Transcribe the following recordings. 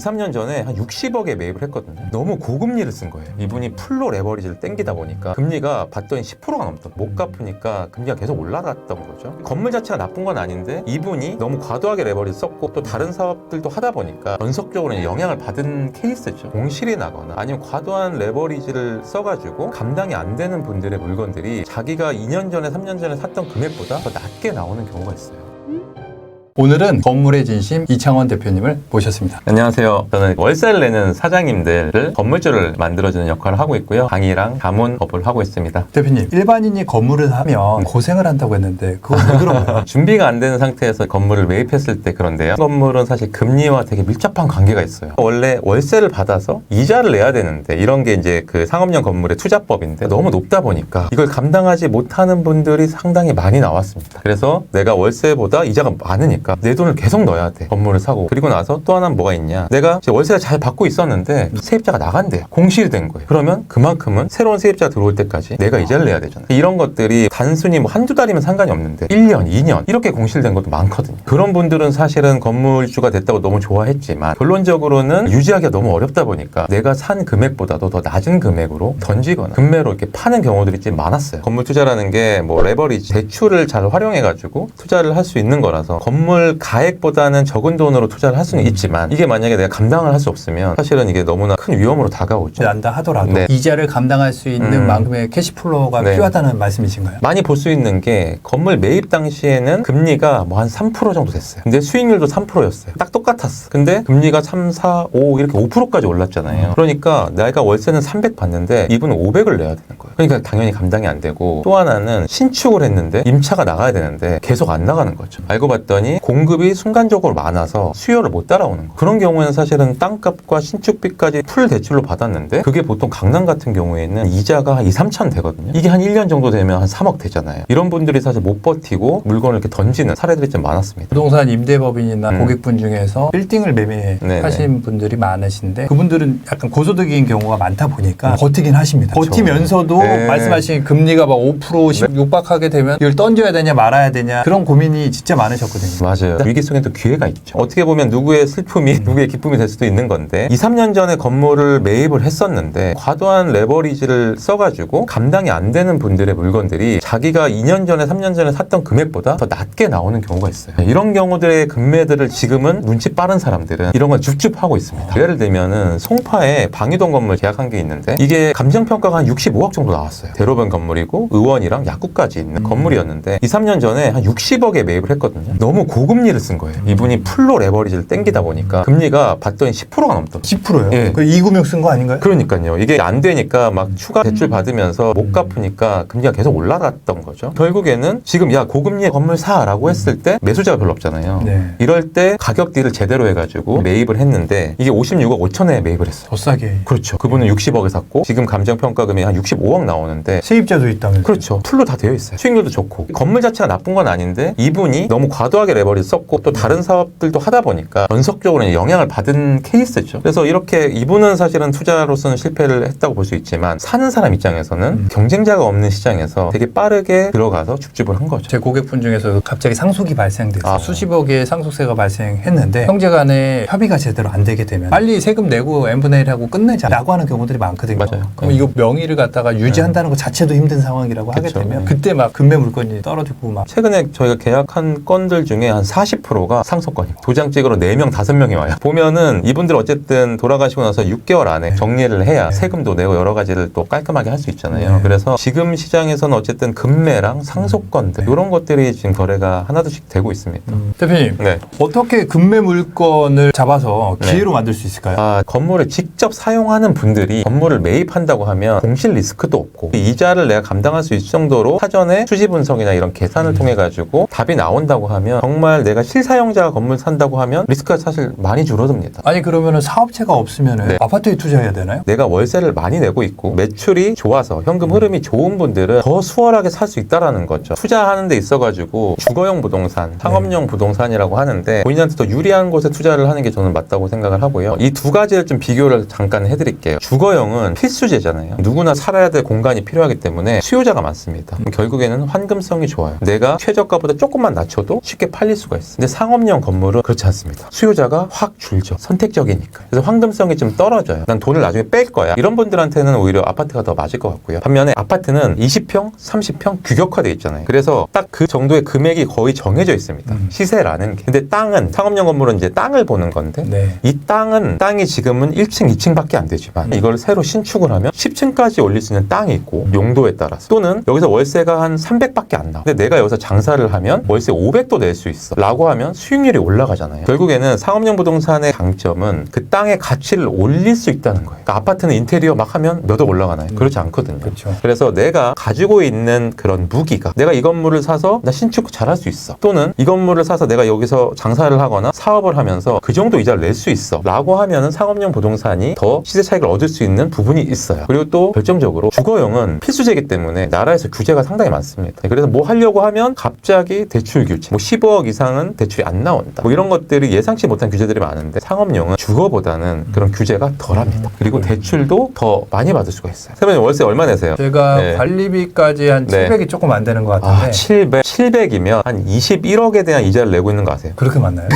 3년 전에 한 60억에 매입을 했거든요. 너무 고금리를 쓴 거예요. 이분이 풀로 레버리지를 땡기다 보니까 금리가 봤더니 10%가 넘던, 못 갚으니까 금리가 계속 올라갔던 거죠. 건물 자체가 나쁜 건 아닌데 이분이 너무 과도하게 레버리지 썼고 또 다른 사업들도 하다 보니까 연속적으로 영향을 받은 케이스죠. 공실이 나거나 아니면 과도한 레버리지를 써가지고 감당이 안 되는 분들의 물건들이 자기가 2년 전에 3년 전에 샀던 금액보다 더 낮게 나오는 경우가 있어요. 오늘은 건물의 진심 이창원 대표님을 모셨습니다. 안녕하세요. 저는 월세를 내는 사장님들을 건물주를 만들어주는 역할을 하고 있고요. 강의랑 자문 업을 하고 있습니다. 대표님, 일반인이 건물을 하면 고생을 한다고 했는데 그건 왜 그런 거예요? 준비가 안 되는 상태에서 건물을 매입했을 때 그런데요. 건물은 사실 금리와 되게 밀접한 관계가 있어요. 원래 월세를 받아서 이자를 내야 되는데 이런 게 이제 그 상업용 건물의 투자법인데 너무 높다 보니까 이걸 감당하지 못하는 분들이 상당히 많이 나왔습니다. 그래서 내가 월세보다 이자가 많으니까 내 돈을 계속 넣어야 돼. 건물을 사고. 그리고 나서 또 하나는 뭐가 있냐. 내가 이제 월세를 잘 받고 있었는데 세입자가 나간대요. 공실이 된 거예요. 그러면 그만큼은 새로운 세입자가 들어올 때까지 내가 이자를 내야 되잖아요. 이런 것들이 단순히 뭐 한두 달이면 상관이 없는데 1년, 2년 이렇게 공실된 것도 많거든요. 그런 분들은 사실은 건물주가 됐다고 너무 좋아했지만 결론적으로는 유지하기가 너무 어렵다 보니까 내가 산 금액보다도 더 낮은 금액으로 던지거나 금매로 이렇게 파는 경우들이 좀 많았어요. 건물 투자라는 게 뭐 레버리지, 대출을 잘 활용해가지고 투자를 할 수 있는 거라서 건물 가액보다는 적은 돈으로 투자를 할 수는 있지만 이게 만약에 내가 감당을 할 수 없으면 사실은 이게 너무나 큰 위험으로 다가오죠. 난다 하더라도 네. 이자를 감당할 수 있는 만큼의 캐시플로우가 네. 필요하다는 말씀이신가요? 많이 볼 수 있는 게 건물 매입 당시에는 금리가 뭐 한 3% 정도 됐어요. 근데 수익률도 3%였어요. 딱 똑같았어. 근데 금리가 3, 4, 5 이렇게 5%까지 올랐잖아요. 그러니까 내가 월세는 300 받는데 이분은 500을 내야 되는 거예요. 그러니까 당연히 감당이 안 되고 또 하나는 신축을 했는데 임차가 나가야 되는데 계속 안 나가는 거죠. 알고 봤더니 공급이 순간적으로 많아서 수요를 못 따라오는 거예요. 그런 경우에는 사실은 땅값과 신축비까지 풀 대출로 받았는데 그게 보통 강남 같은 경우에는 이자가 한 2, 3천 되거든요. 이게 한 1년 정도 되면 한 3억 되잖아요. 이런 분들이 사실 못 버티고 물건을 이렇게 던지는 사례들이 좀 많았습니다. 부동산 임대법인이나 고객분 중에서 빌딩을 매매하시는 분들이 많으신데 그분들은 약간 고소득인 경우가 많다 보니까 버티긴 하십니다. 그렇죠. 버티면서도 네. 말씀하신 금리가 막 5%, 10 육박하게 되면 이걸 던져야 되냐 말아야 되냐 그런 고민이 진짜 많으셨거든요. 맞아요. 위기 속에도 기회가 있죠. 어떻게 보면 누구의 슬픔이 누구의 기쁨이 될 수도 있는 건데 2, 3년 전에 건물을 매입을 했었는데 과도한 레버리지를 써가지고 감당이 안 되는 분들의 물건들이 자기가 2년 전에 3년 전에 샀던 금액보다 더 낮게 나오는 경우가 있어요. 이런 경우들의 금매들을 지금은 눈치 빠른 사람들은 이런 걸 줍줍 하고 있습니다. 예를 들면은 송파에 방이동 건물 계약한 게 있는데 이게 감정평가가 한 65억 정도 나왔어요. 대로변 건물이고 의원이랑 약국까지 있는 건물이었는데 2, 3년 전에 한 60억에 매입을 했거든요. 너무 고금리를 쓴 거예요. 이분이 풀로 레버리지를 땡기다 보니까 금리가 봤더니 10%가 넘던 10%요? 예. 그 이구명 쓴 거 아닌가요? 그러니까요. 이게 안 되니까 막 추가 대출 받으면서 못 갚으니까 금리가 계속 올라갔던 거죠. 결국에는 지금 야 고금리에 건물 사라고 했을 때 매수자가 별로 없잖아요. 네. 이럴 때 가격 딜을 제대로 해가지고 매입을 했는데 이게 56억 5천에 매입을 했어요. 더 싸게. 그렇죠. 그분은 60억에 샀고 지금 감정평가금이 한 65억 나오는데 세입자도 있다면서요? 그렇죠. 풀로 다 되어 있어요. 수익률도 좋고 건물 자체가 나쁜 건 아닌데 이분이 너무 과도하게 레버리지 썼고 또 다른 사업들도 하다 보니까 연속적으로 영향을 받은 케이스죠. 그래서 이렇게 이분은 사실은 투자로서는 실패를 했다고 볼 수 있지만 사는 사람 입장에서는 경쟁자가 없는 시장에서 되게 빠르게 들어가서 줍줍을 한 거죠. 제 고객분 중에서 갑자기 상속이 발생돼서 아. 수십억의 상속세가 발생했는데 형제간에 협의가 제대로 안 되게 되면 빨리 세금 내고 n분의 1하고 끝내자라고 하는 경우들이 많거든요. 맞아요. 그럼 이거 명의를 갖다가 유지한다는 것 자체도 힘든 상황이라고 하게 그쵸. 되면 그때 막 금매 물건이 떨어지고 막 최근에 저희가 계약한 건들 중에 한 40%가 상속건입니다. 도장 찍으러 4명, 5명이 와요. 보면은 이분들 어쨌든 돌아가시고 나서 6개월 안에 정리를 해야 세금도 내고 여러 가지를 또 깔끔하게 할 수 있잖아요. 네. 그래서 지금 시장에서는 어쨌든 금매랑 상속건들 이런 것들이 지금 거래가 하나둘씩 되고 있습니다. 대표님 네. 어떻게 금매 물건을 잡아서 네. 기회로 만들 수 있을까요? 건물을 직접 사용하는 분들이 건물을 매입한다고 하면 공실 리스크도 없고 이자를 내가 감당할 수 있을 정도로 사전에 수지 분석이나 이런 계산을 통해 가지고 답이 나온다고 하면 정말 내가 실사용자가 건물 산다고 하면 리스크가 사실 많이 줄어듭니다. 아니 그러면은 사업체가 없으면은 네. 아파트에 투자해야 되나요? 내가 월세를 많이 내고 있고 매출이 좋아서 현금 흐름이 좋은 분들은 더 수월하게 살 수 있다라는 거죠. 투자하는 데 있어가지고 주거용 부동산, 상업용 부동산이라고 하는데 본인한테 더 유리한 곳에 투자를 하는 게 저는 맞다고 생각을 하고요. 이 두 가지를 좀 비교를 잠깐 해드릴게요. 주거용은 필수제잖아요. 누구나 살아야 될 공간이 필요하기 때문에 수요자가 많습니다. 결국에는 환금성이 좋아요. 내가 최저가보다 조금만 낮춰도 쉽게 팔릴 수 수가 있어요. 근데 상업용 건물은 그렇지 않습니다. 수요자가 확 줄죠. 선택적이니까. 그래서 황금성이 좀 떨어져요. 난 돈을 나중에 뺄 거야. 이런 분들한테는 오히려 아파트가 더 맞을 것 같고요. 반면에 아파트는 20평, 30평 규격화되어 있잖아요. 그래서 딱 그 정도의 금액이 거의 정해져 있습니다. 시세라는 게. 근데 땅은 상업용 건물은 이제 땅을 보는 건데 네. 이 땅이 지금은 1층, 2층밖에 안 되지만 이걸 새로 신축을 하면 10층까지 올릴 수 있는 땅이 있고 용도에 따라서 또는 여기서 월세가 한 300밖에 안 나와. 근데 내가 여기서 장사를 하면 월세 500도 낼 수 있어. 라고 하면 수익률이 올라가잖아요. 결국에는 상업용 부동산의 장점은 그 땅의 가치를 올릴 수 있다는 거예요. 그러니까 아파트는 인테리어 막 하면 몇 억 올라가나요? 그렇지 않거든요. 그렇죠. 그래서 내가 가지고 있는 그런 무기가 내가 이 건물을 사서 나 신축 잘할 수 있어. 또는 이 건물을 사서 내가 여기서 장사를 하거나 사업을 하면서 그 정도 이자를 낼 수 있어. 라고 하면은 상업용 부동산이 더 시세 차익을 얻을 수 있는 부분이 있어요. 그리고 또 결정적으로 주거용은 필수제이기 때문에 나라에서 규제가 상당히 많습니다. 그래서 뭐 하려고 하면 갑자기 대출 규제, 뭐 15억 이상은 대출이 안 나온다. 뭐 이런 것들이 예상치 못한 규제들이 많은데 상업용은 주거보다는 그런 규제가 덜합니다. 그리고 대출도 더 많이 받을 수가 있어요. 선생님 월세 얼마 내세요? 제가 네. 관리비까지 한 네. 700이 조금 안 되는 것 같은데 700이면 한 21억에 대한 이자를 내고 있는 거 아세요? 그렇게 맞나요?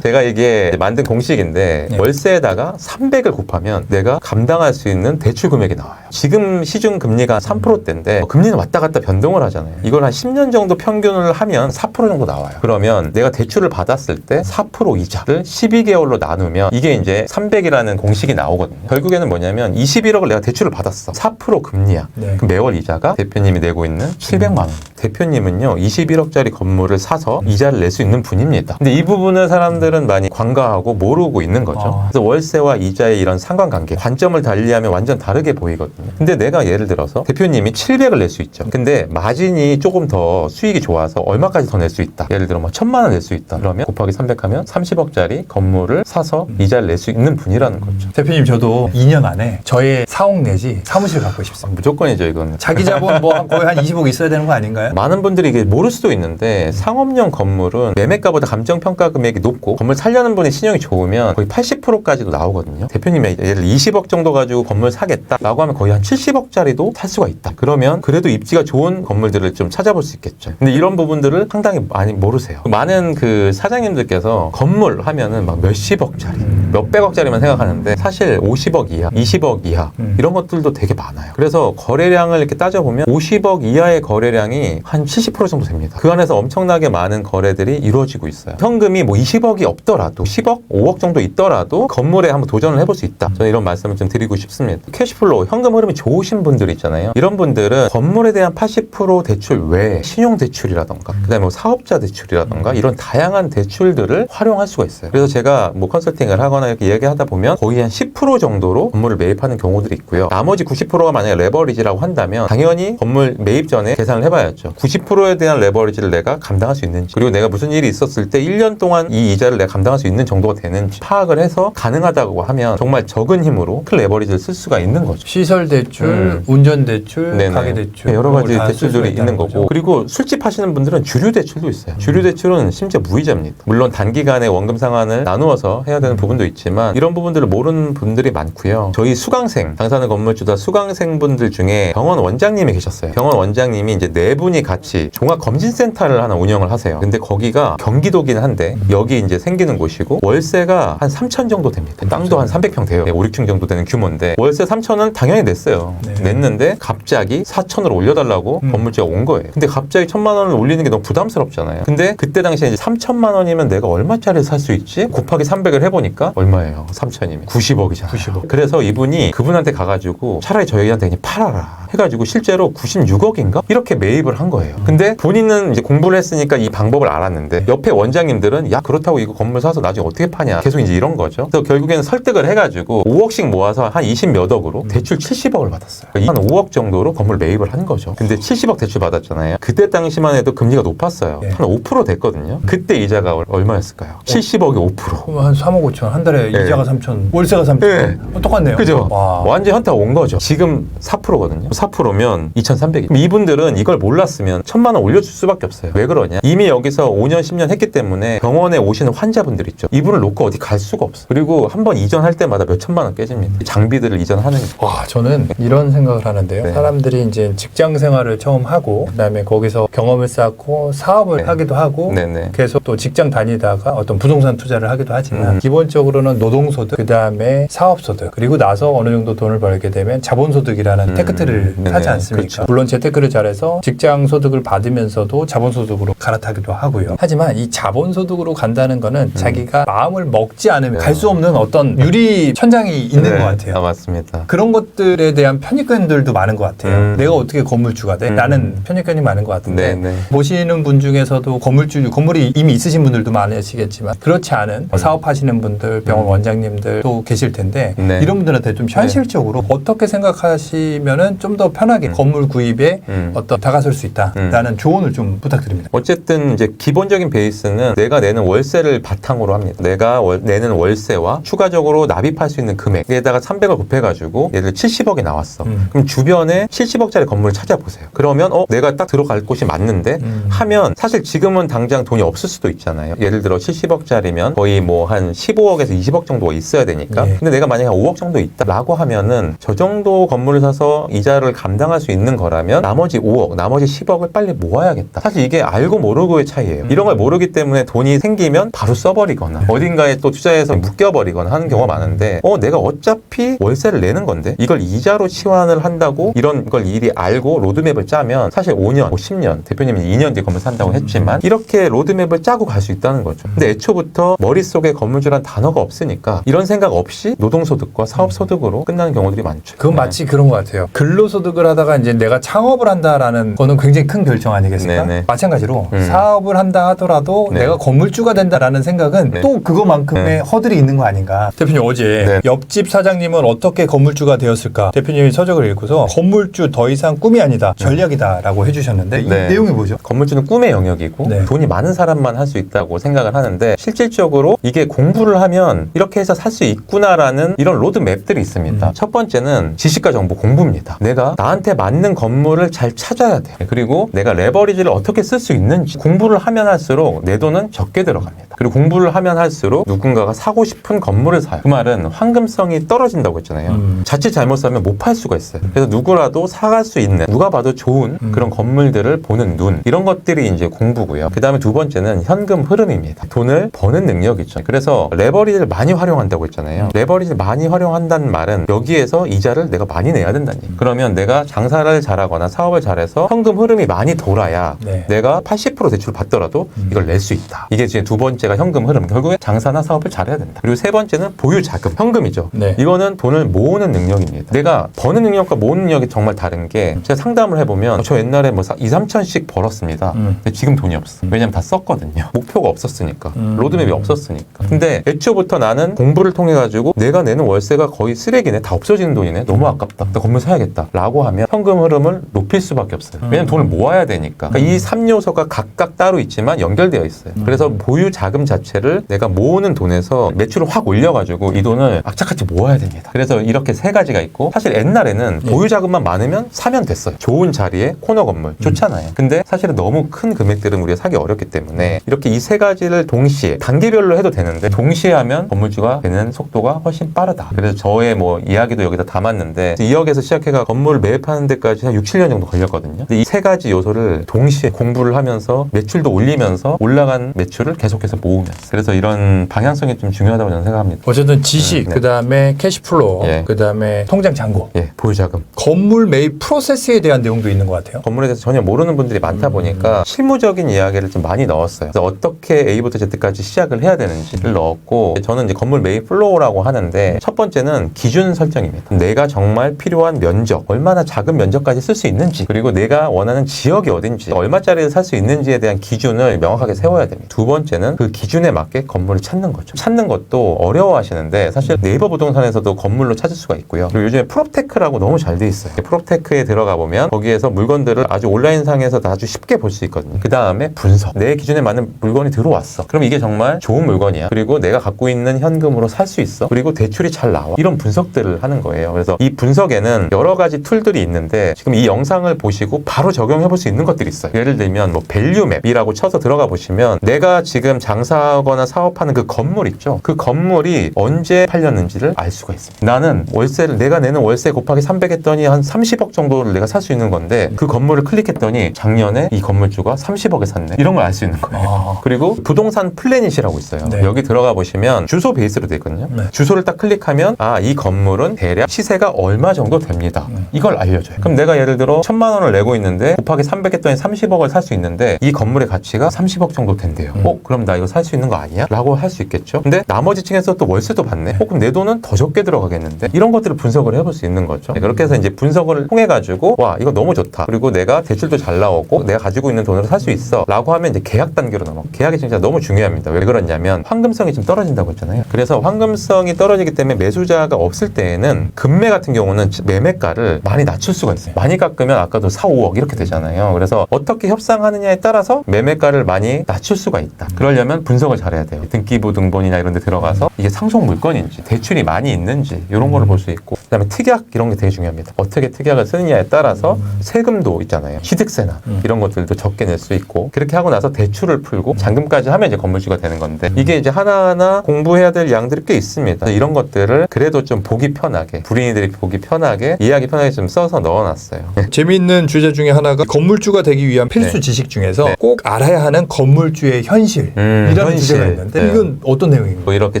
제가 이게 만든 공식인데 네. 월세에다가 300을 곱하면 내가 감당할 수 있는 대출 금액이 나와요. 지금 시중 금리가 3%대인데 금리는 왔다 갔다 변동을 하잖아요. 이걸 한 10년 정도 평균을 하면 4% 정도 나와요. 그러면 내가 대출을 받았을 때 4% 이자를 12개월로 나누면 이게 이제 300이라는 공식이 나오거든요. 결국에는 뭐냐면 21억을 내가 대출을 받았어. 4% 금리야. 네. 그럼 매월 이자가 대표님이 내고 있는 700만 원. 대표님은요 21억짜리 건물을 사서 이자를 낼 수 있는 분입니다. 근데 이 부분을 사람들은 많이 관가하고 모르고 있는 거죠. 그래서 월세와 이자의 이런 상관관계, 관점을 달리하면 완전 다르게 보이거든요. 근데 내가 예를 들어서 대표님이 700을 낼 수 있죠. 근데 마진이 조금 더 수익이 좋아서 얼마까지 더 낼 수 있다. 예를 들어 뭐 1000만 원 낼 수 있다. 그러면 곱하기 300 하면 30억짜리 건물을 사서 이자를 낼 수 있는 분이라는 거죠. 대표님 저도 2년 안에 저의 4억 내지 사무실 갖고 싶습니다. 무조건이죠, 이거는. 자기 자본 뭐 거의 한 20억 있어야 되는 거 아닌가요? 많은 분들이 이게 모를 수도 있는데 상업용 건물은 매매가보다 감정평가 금액이 높고 건물 살려는 분의 신용이 좋으면 거의 80%까지도 나오거든요. 대표님이 예를 20억 정도 가지고 건물 사겠다라고 하면 거의 한 70억짜리도 살 수가 있다. 그러면 그래도 입지가 좋은 건물들을 좀 찾아볼 수 있겠죠. 근데 이런 부분들을 상당히 많이 모르세요. 많은 그 사장님들께서 건물 하면은 막 몇십억짜리, 몇백억짜리만 생각하는데 사실 50억 이하, 20억 이하 이런 것들도 되게 많아요. 그래서 거래량을 이렇게 따져보면 50억 이하의 거래량이 한 70% 정도 됩니다. 그 안에서 엄청나게 많은 거래들이 이루어지고 있어요. 현금이 뭐 20억이 없더라도 10억, 5억 정도 있더라도 건물에 한번 도전을 해볼 수 있다. 저는 이런 말씀을 좀 드리고 싶습니다. 캐시플로우, 현금 흐름이 좋으신 분들 있잖아요. 이런 분들은 건물에 대한 80% 대출 외에 신용대출이라던가 그다음에 뭐 사업자 대출이라던가 이런 다양한 대출들을 활용할 수가 있어요. 그래서 제가 뭐 컨설팅을 하거나 이렇게 이야기하다 보면 거의 한 10% 정도로 건물을 매입하는 경우들이 있고요. 나머지 90%가 만약에 레버리지라고 한다면 당연히 건물 매입 전에 계산을 해봐야죠. 90%에 대한 레버리지를 내가 감당할 수 있는지 그리고 내가 무슨 일이 있었을 때 1년 동안 이 이자를 내가 감당할 수 있는 정도가 되는지 파악을 해서 가능하다고 하면 정말 적은 힘으로 큰 레버리지를 쓸 수가 있는 거죠. 시설 대출, 운전 대출, 네네. 가계 대출 여러 가지 다 쓸 수가 대출들이 있다는 있는 거고 거죠. 그리고 술집 하시는 분들은 주류 대출도 있어요. 주류 대출은 심지어 무이자입니다. 물론 단기간에 원금 상환을 나누어서 해야 되는 부분도 있지만 이런 부분들을 모르는 분들이 많고요. 저희 수강생, 당사는 건물주다 수강생분들 중에 병원 원장님이 계셨어요. 병원 원장님이 이제 네 분이 같이 종합검진센터를 하나 운영을 하세요. 근데 거기가 경기도긴 한데 여기 이제 생기는 곳이고 월세가 한 3천 정도 됩니다. 땅도 한 300평 돼요. 5, 6층 정도 되는 규모인데 월세 3천은 당연히 냈어요. 네. 냈는데 갑자기 4천으로 올려달라고 건물주가 온 거예요. 근데 갑자기 1,000만 원을 올리는 게 너무 부담스럽잖아요. 근데 그때 당시에 이제 3천만 원이면 내가 얼마짜리 살 수 있지? 곱하기 300을 해보니까 얼마예요? 3천이면 90억이잖아요. 90억. 그래서 이분이 그분한테 가가지고 차라리 저희한테 그냥 팔아라 해가지고 실제로 96억인가? 이렇게 매입을 한 거예요. 근데 본인은 이제 공부를 했으니까 이 방법을 알았는데 옆에 원장님들은 야 그렇다고 이거 건물 사서 나중에 어떻게 파냐 계속 이제 이런 거죠. 그래서 결국에는 설득을 해가지고 5억씩 모아서 한 20몇 억으로 대출 70억을 받았어요. 그러니까 한 5억 정도로 건물 매입을 한 거죠. 근데 70억 대출 받았잖아요. 그때 당시만 해도 금리가 높았어요. 네. 한 5% 됐거든요. 그때 이자가 얼마였을까요? 70억에 5%. 그럼 한 3억 5천 한 달에 네. 이자가 3천 월세가 3천 네. 똑같네요. 그죠? 와. 완전 현타가 온 거죠. 지금 4%거든요. 4%면 2,300. 이분들은 이걸 몰랐으면 1,000만 원 올려줄 수밖에 없어요. 왜 그러냐? 이미 여기서 5년, 10년 했기 때문에 병원에 오시는 환자분들 있죠. 이분을 놓고 어디 갈 수가 없어. 그리고 한번 이전할 때마다 몇 천만 원 깨집니다. 장비들을 이전하는 게. 와, 저는 이런 생각을 하는데요. 네. 사람들이 이제 직장 생활을 처음 하고, 그다음에 거기서 경험을 쌓고 사업을 네. 하기도 하고, 하고 네네. 계속 또 직장 다니다가 어떤 부동산 투자를 하기도 하지만 기본적으로는 노동소득, 그 다음에 사업소득, 그리고 나서 어느 정도 돈을 벌게 되면 자본소득이라는 테크트를 네네. 하지 않습니까? 그렇죠. 물론 재테크를 잘해서 직장 소득을 받으면서도 자본소득으로 갈아타기도 하고요. 하지만 이 자본소득으로 간다는 거는 자기가 마음을 먹지 않으면 갈 수 없는 어떤 유리 천장이 있는 네. 것 같아요. 맞습니다. 그런 것들에 대한 편익견들도 많은 것 같아요. 내가 어떻게 건물주가 돼? 라는 편익견이 많은 것 같은데 네네. 보시는 분 중에서도 건물이 이미 있으신 분들도 많으시겠지만 그렇지 않은 사업하시는 분들, 병원 원장님들도 계실 텐데 네. 이런 분들한테 좀 현실적으로 어떻게 생각하시면은 좀 더 편하게 건물 구입에 어떤 다가설 수 있다라는 조언을 좀 부탁드립니다. 어쨌든 이제 기본적인 베이스는 내가 내는 월세를 바탕으로 합니다. 내가 내는 월세와 추가적으로 납입할 수 있는 금액에다가 300을 곱해가지고 예를 들어 70억이 나왔어. 그럼 주변에 70억짜리 건물을 찾아보세요. 그러면 내가 딱 들어갈 곳이 맞는데 하면 사실 지금은 당장 돈이 없을 수도 있잖아요. 예를 들어 70억짜리면 거의 뭐 한 15억에서 20억 정도가 있어야 되니까. 예. 근데 내가 만약에 한 5억 정도 있다라고 하면은 저 정도 건물을 사서 이자를 감당할 수 있는 거라면 나머지 5억, 나머지 10억을 빨리 모아야겠다. 사실 이게 알고 모르고의 차이예요. 이런 걸 모르기 때문에 돈이 생기면 바로 써버리거나 어딘가에 또 투자해서 묶여버리거나 하는 경우가 많은데 내가 어차피 월세를 내는 건데 이걸 이자로 치환을 한다고 이런 걸 일이 알고 로드맵을 짜면 사실 5년, 10년, 대표님이 2년 뒤에 건물 산다고 했지만 이렇게 로드맵을 짜고 갈 수 있다는 거죠. 근데 애초부터 머릿속에 건물주란 단어가 없으니까 이런 생각 없이 노동소득과 사업소득으로 끝나는 경우들이 많죠. 그건 마치 그런 것 같아요. 근로소득을 하다가 이제 내가 창업을 한다라는 거는 굉장히 큰 결정 아니겠습니까? 네네. 마찬가지로 사업을 한다 하더라도 네. 내가 건물주가 된다라는 생각은 네. 또 그거만큼의 허들이 있는 거 아닌가. 대표님 어제 네. 옆집 사장님은 어떻게 건물주가 되었을까? 대표님이 서적을 읽고서 건물주 더 이상 꿈이 아니다. 전략이다라고 해주셨는데 네. 이 내용이 뭐죠? 건물주는 꿈의 영역이고 네. 돈이 많은 사람만 할 수 있다고 생각을 하는데 실질적으로 이게 공부를 하면 이렇게 해서 살 수 있구나라는 이런 로드맵들이 있습니다. 첫 번째는 지식과 정보 공부입니다. 내가 나한테 맞는 건물을 잘 찾아야 돼. 그리고 내가 레버리지를 어떻게 쓸 수 있는지 공부를 하면 할수록 내 돈은 적게 들어갑니다. 그리고 공부를 하면 할수록 누군가가 사고 싶은 건물을 사요. 그 말은 황금성이 떨어진다고 했잖아요. 자칫 잘못 사면 못 팔 수가 있어요. 그래서 누구라도 사갈 수 있는 누가 봐도 좋은 그런 건물들을 보는 눈 이런 것들이 이제 공부고요. 그 다음에 두 번째는 현금 흐름입니다. 돈을 버는 능력이죠. 그래서 레버리지를 많이 활용한다고 했잖아요. 레버리지를 많이 활용한다는 말은 여기에서 이자를 내가 많이 내야 된다는 얘기예요. 그러면 내가 장사를 잘하거나 사업을 잘해서 현금 흐름이 많이 돌아야 네. 내가 80% 대출을 받더라도 이걸 낼 수 있다. 이게 이제 두 번째가 현금 흐름. 결국에 장사나 사업을 잘해야 된다. 그리고 세 번째는 보유 자금, 현금이죠. 네. 이거는 돈을 모으는 능력입니다. 내가 버는 능력과 모으는 능력이 정말 다른 게 제가 상담을 해보면 저 옛날에 뭐 2, 3천씩 벌었습니다. 근데 지금 돈이 없어. 왜냐면 다 썼거든요. 목표가 없었으니까. 로드맵이 없었으니까. 근데 애초부터 나는 공부를 통해 가지고 내가 내는 월세가 거의 쓰레기네. 다 없어지는 돈이네. 너무 아깝다. 나 건물 사야겠다. 라고 하면 현금 흐름을 높일 수밖에 없어요. 왜냐면 돈을 모아야 되니까. 그러니까 이 3요소가 각각 따로 있지만 연결되어 있어요. 그래서 보유 자금 자체를 내가 모으는 돈에서 매출을 확 올려가지고 이 돈을 악착같이 모아야 됩니다. 그래서 이렇게 세 가지가 있고 사실 옛날에는 보유 자금만 많으면 사면 됐어요. 좋은 자리에 코너 건물 좋잖아요. 근데 사실은 너무 큰 금액들은 우리가 사기 어렵기 때문에 이렇게 이 세 가지를 동시에 단계별로 해도 되는데 동시에 하면 건물주가 되는 속도가 훨씬 빠르다. 그래서 저의 뭐 이야기도 여기다 담았는데 2억에서 시작해가 건물을 매입하는 데까지 한 6, 7년 정도 걸렸거든요. 이 세 가지 요소를 동시에 공부를 하면서 매출도 올리면서 올라간 매출을 계속해서 모으면서 그래서 이런 방향성이 좀 중요하다고 저는 생각합니다. 어쨌든 지식, 네. 그다음에 캐시플로우, 예. 그다음에 통장 잔고, 예, 보유 자금. 건물 매입 프로세스에 대한 내용도 있는 것 같아요. 건물에 대해서 전혀 모르는 분들이 많다 보니까 실무적인 이야기를 좀 많이 넣었어요. 그래서 어떻게 A부터 Z까지 시작을 해야 되는지를 넣었고 저는 이제 건물 매입 플로우라고 하는데 첫 번째는 기준 설정입니다. 내가 정말 필요한 면적, 얼마나 작은 면적까지 쓸 수 있는지 그리고 내가 원하는 지역이 어딘지 얼마짜리를 살 수 있는지에 대한 기준을 명확하게 세워야 됩니다. 두 번째는 그 기준에 맞게 건물을 찾는 거죠. 찾는 것도 어려워하시는데 사실 네이버 부동산에서도 건물로 찾을 수가 있고요. 그리고 요즘에 프롭테크라고 너무 잘 돼 있어요. 프롭테크에 들어가 보면 거기에서 물건들을 아주 온라인상에서 아주 쉽게 볼 수 있거든요. 그 다음에 분석. 내 기준에 맞는 물건이 들어왔어. 그럼 이게 정말 좋은 물건이야. 그리고 내가 갖고 있는 현금으로 살 수 있어. 그리고 대출이 잘 나와. 이런 분석들을 하는 거예요. 그래서 이 분석에는 여러 가지 툴들이 있는데 지금 이 영상을 보시고 바로 적용해 볼 수 있는 것들이 있어요. 예를 들면 뭐 밸류맵이라고 쳐서 들어가 보시면 내가 지금 장사하거나 사업하는 그 건물 있죠. 그 건물이 언제 팔렸는지를 알 수가 있습니다. 나는 월세를 내가 내는 월세 곱하기 300 했더니 한 30억 정도를 내가 살 수 있는 건데 그 건물을 클릭했더니 작년에 이 건물주가 30억에 샀네. 이런 걸 알 수 있는 거예요. 그리고 부동산 플래닛이라고 있어요. 네. 여기 들어가 보시면 주소 베이스로 돼 있거든요. 네. 주소를 딱 클릭하면 이 건물은 대략 시세가 얼마 정도 됩니다. 이걸 알려줘요. 그럼 내가 예를 들어 1,000만 원을 내고 있는데 곱하기 300 했더니 30억을 살 수 있는데 이 건물의 가치가 30억 정도 된대요. 그럼 나 이거 살 수 있는 거 아니야? 라고 할 수 있겠죠. 근데 나머지 층에서 또 월세도 받네. 그럼 내 돈은 더 적게 들어가겠는데? 이런 것들을 분석을 해볼 수 있는 거죠. 그렇게 해서 이제 분석을 통해 가지고 와 이거 너무 좋다. 그리고 내가 대출도 잘 나오고 내가 가지고 있는 돈으로 살 수 있어. 라고 하면 이제 계약 단계로 넘어. 계약이 진짜 너무 중요합니다. 왜 그러냐면 황금성이 좀 떨어진다고 했잖아요. 그래서 황금성이 떨어지기 때문에 매수자가 없을 때에는 금매 같은 경우는 매매가를 많이 낮출 수가 있어요. 많이 깎으면 아까도 4, 5억 이렇게 되잖아요. 그래서 어떻게 협상하느냐에 따라서 매매가를 많이 낮출 수가 있다. 그러려면 분석을 잘해야 돼요. 등기부 등본이나 이런 데 들어가서 이게 상속 물건인지 대출이 많이 있는지 이런 거를 볼 수 있고 그다음에 특약 이런 게 되게 중요합니다. 어떻게 특약을 쓰느냐에 따라서 세금도 있잖아요. 취득세나 이런 것들도 적게 낼 수 있고 그렇게 하고 나서 대출을 풀고 잔금까지 하면 이제 건물주가 되는 건데 이게 이제 하나하나 공부해야 될 양들이 꽤 있습니다. 이런 것들을 그래도 좀 보기 편하게 불인이들이 보기 편하게 이해하기 편하게 좀 써서 넣어놨어요. 재미있는 주제 중에 하나가 건물주가 되기 위한 필수 네. 지식 중에서 네. 꼭 알아야 하는 건물주의 현실이라는 현실. 주제가 있는데 네. 이건 어떤 내용인가요? 뭐 이렇게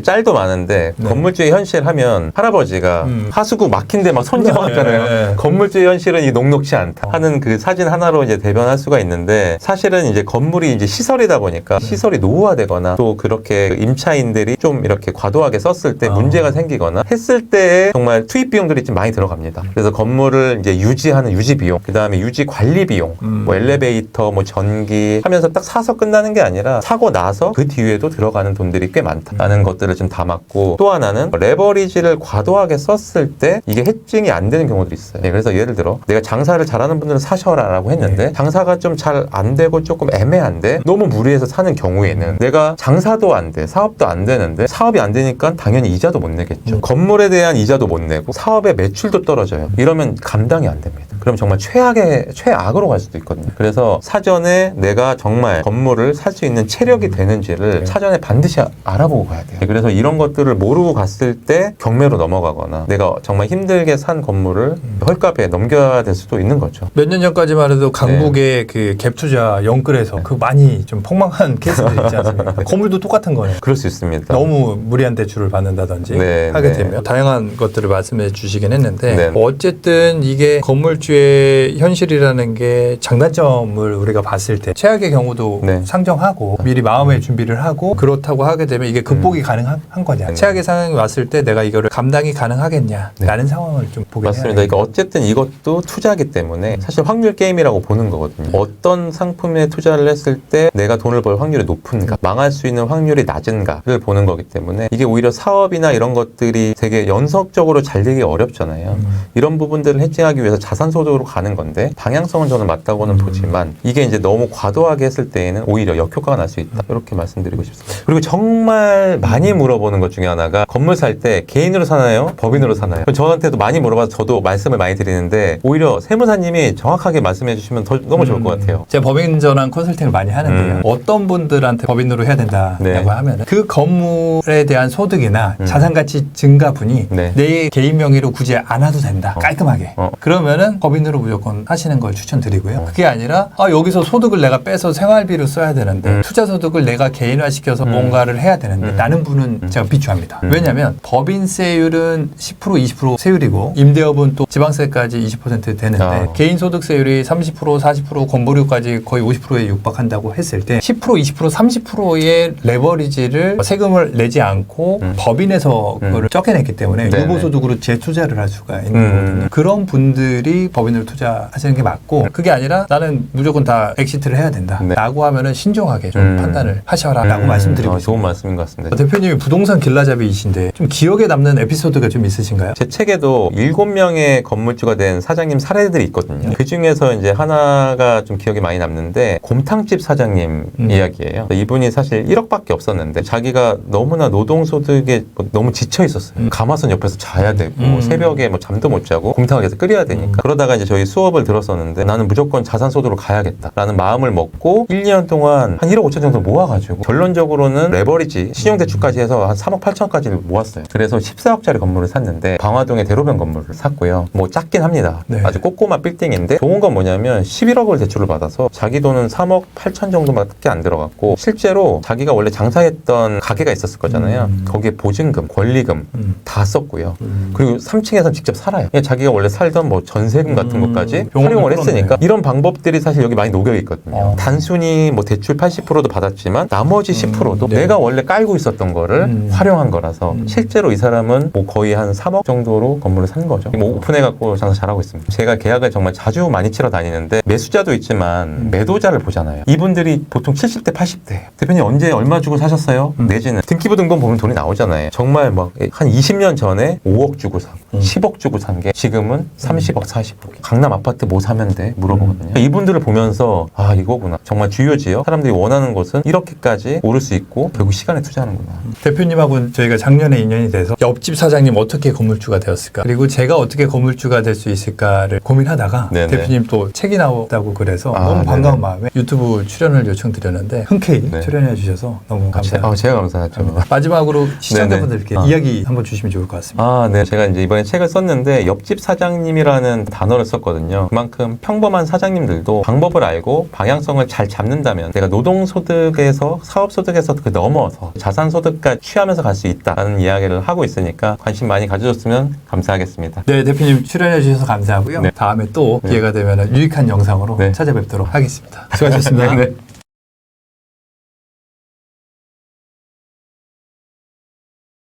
짤도 많은데 네. 건물주의 현실 하면 할아버지가 하수구 막힌데 막 손잡았잖아요. 네. 건물주의 현실은 이 녹록치 않다 하는 그 사진 하나로 이제 대변할 수가 있는데 사실은 이제 건물이 이제 시설이다 보니까 시설이 노후화되거나 또 그렇게 임차인들이 좀 이렇게 과도하게 썼을 때 문제가 생기거나 했을 때 정말 투입 비용들이 좀 많이 들어갑니다. 그래서 건물을 이제 유지하는 유지 비용, 그 다음에 유지 관리 비용, 뭐 엘리베이터, 뭐 전기 하면서 딱 사서 끝나는 게 아니라 사고 나서 그 뒤에도 들어가는 돈들이 꽤 많다라는 것들을 좀 담았고 또 하나는 레버리지를 과도하게 썼을 때 이게 해칭이 안 되는 경우들이 있어요. 네, 그래서 예를 들어 내가 장사를 잘하는 분들은 사셔라라고 했는데 장사가 좀 잘 안 되고 조금 애매한데 너무 무리해서 사는 경우에는 내가 장사도 안 돼, 사업도 안 되는데 사업이 안 되니까 당연히 이자도 못 내겠죠. 건물에 대한 이자도 못 내고 사업의 매출도 떨어져요. 이러면 감당이 안 됩니다. 그럼 정말 최악으로 갈 수도 있거든요. 그래서 사전에 내가 정말 건물을 살 수 있는 체력이 되는지를 사전에 반드시 알아보고 가야 돼요. 그래서 이런 것들을 모르고 갔을 때 경매로 넘어가거나 내가 정말 힘들게 산 건물을 헐값에 넘겨야 될 수도 있는 거죠. 몇 년 전까지만 해도 강북의 그 갭투자 영끌에서 그 많이 좀 폭망한 케이스들 있지 않습니까? 건물도 똑같은 거예요. 그럴 수 있습니다. 너무 무리한 대출을 받는다든지 네, 하게 네. 되면 다양한 것들을 말씀해 주시긴 했는데 네. 어쨌든 이게 건물주의 현실이라는 게 장단점을 우리가 봤을 때 최악의 경우도 네. 상정하고 미리 마음의 준비를 하고 그렇다고 하게 되면 이게 극복이 가능한 거냐 네. 최악의 상황이 왔을 때 내가 이거를 감당이 가능하겠냐라는 상황을 좀 보게 맞습니다. 그러니까 어쨌든 이것도 투자기 때문에 사실 확률 게임이라고 보는 거거든요. 어떤 상품에 투자를 했을 때 내가 돈을 벌 확률이 높은가, 망할 수 있는 확률이 낮은가를 보는 거기 때문에 이게 오히려 사업이나 이런 것들이 되게 연속적으로 잘 되기 어렵잖아요. 이런 부분들을 해칭하기 위해서 자산소득으로 가는 건데 방향성은 저는 맞다고는 보지만 이게 이제 너무 과도하게 했을 때에는 오히려 역효과가 날 수 있다. 이렇게 말씀드리고 싶습니다. 그리고 정말 많이 물어보는 것 중에 하나가 건물 살 때 개인으로 사나요? 법인으로 사나요? 저한테도 많이 물어봐서 저도 말씀을 많이 드리는데 오히려 세무사님이 정확하게 말씀해 주시면 너무 좋을 것 같아요. 제가 법인 전환 컨설팅을 많이 하는데요. 어떤 분들한테 법인으로 해야 된다라고 네. 하면 그 건물에 대한 소득이나 자산가치 증가분이 네. 내 개인 명의로 굳이 안 와도 된다. 깔끔하게. 그러면은 법인으로 무조건 하시는 걸 추천드리고요. 그게 아니라 여기서 소득을 내가 빼서 생활비로 써야 되는데 투자 소득을 내가 개인화시켜서 뭔가를 해야 되는데 라는 분은 제가 비추합니다. 왜냐하면 법인세율은 10% 20% 세율이고 임대업은 또 지방세까지 20% 되는데 개인 소득세율이 30% 40% 건보료까지 거의 50%에 육박한다고 했을 때 10% 20% 30%의 레버리지를 세금을 내지 않고 법인에서 그거를 적게 냈기 때문에 네네. 유보소득으로 재투자를 할 수가 있는 거거든요. 그런 분들이 법인으로 투자하시는 게 맞고 그게 아니라 나는 무조건 다 엑시트를 해야 된다 네. 라고 하면은 신중하게 좀 판단을 하셔라 라고 말씀드리고 좋은 있습니다. 말씀인 것 같습니다. 대표님이 부동산 길라잡이이신데 좀 기억에 남는 에피소드가 좀 있으신가요? 제 책에도 7명의 건물주가 된 사장님 사례들이 있거든요. 그 중에서 이제 하나가 좀 기억에 많이 남는데 곰탕집 사장님 이야기예요. 이분이 사실 1억밖에 없었는데 자기가 너무나 노동소득에 너무 지쳐 있었어요. 가마솥 옆에서 자야 되고 새벽에 뭐 잠도 못 자고 곰탕을 계속 끓여야 되니까 그러다가 거기다가 이제 저희 수업을 들었었는데 나는 무조건 자산소득으로 가야겠다라는 마음을 먹고 1, 2년 동안 한 1억 5천 정도 모아가지고 결론적으로는 레버리지 신용대출까지 해서 한 3억 8천까지 모았어요. 그래서 14억짜리 건물을 샀는데 방화동에 대로변 건물을 샀고요. 뭐 작긴 합니다. 네. 아주 꼬꼬마 빌딩인데 좋은 건 뭐냐면 11억을 대출을 받아서 자기 돈은 3억 8천 정도밖에 안 들어갔고 실제로 자기가 원래 장사했던 가게가 있었을 거잖아요. 거기에 보증금, 권리금 다 썼고요. 그리고 3층에서 직접 살아요. 그냥 자기가 원래 살던 뭐 전세금 같은 것까지 활용을 했으니까 이런 방법들이 사실 여기 많이 녹여 있거든요. 단순히 뭐 대출 80%도 받았지만 나머지 10%도 네. 내가 원래 깔고 있었던 거를 활용한 거라서 실제로 이 사람은 뭐 거의 한 3억 정도로 건물을 산 거죠. 뭐 오픈해갖고 장사 잘하고 있습니다. 제가 계약을 정말 자주 많이 치러 다니는데 매수자도 있지만 매도자를 보잖아요. 이분들이 보통 70대, 80대. 대표님 언제 얼마 주고 사셨어요? 내지는 등기부등본 보면 돈이 나오잖아요. 정말 막 한 20년 전에 5억 주고 사고 10억 주고 산 게 지금은 30억, 40억. 강남 아파트 뭐 사면 돼? 물어보거든요. 이분들을 보면서 아 이거구나. 정말 주요 지역 사람들이 원하는 곳은 이렇게까지 오를 수 있고 결국 시간에 투자하는구나. 대표님하고는 저희가 작년에 인연이 돼서 옆집 사장님 어떻게 건물주가 되었을까 그리고 제가 어떻게 건물주가 될 수 있을까를 고민하다가 네네. 대표님 또 책이 나왔다고 그래서 아, 너무 반가운 네네. 마음에 유튜브 출연을 요청드렸는데 흔쾌히 네. 출연해 주셔서 너무 감사합니다. 제가 감사하죠. 마지막으로 시청자분들께 네네. 이야기 한번 주시면 좋을 것 같습니다. 아, 네. 제가 이제 이번에 책을 썼는데 옆집 사장님이라는 단어를 썼거든요. 그만큼 평범한 사장님들도 방법을 알고 방향성을 잘 잡는다면 내가 노동소득에서 사업소득에서 그 넘어서 자산소득까지 취하면서 갈 수 있다는 이야기를 하고 있으니까 관심 많이 가져줬으면 감사하겠습니다. 네, 대표님 출연해 주셔서 감사하고요. 네. 다음에 또 기회가 되면 유익한 영상으로 네. 찾아뵙도록 하겠습니다. 수고하셨습니다. 네.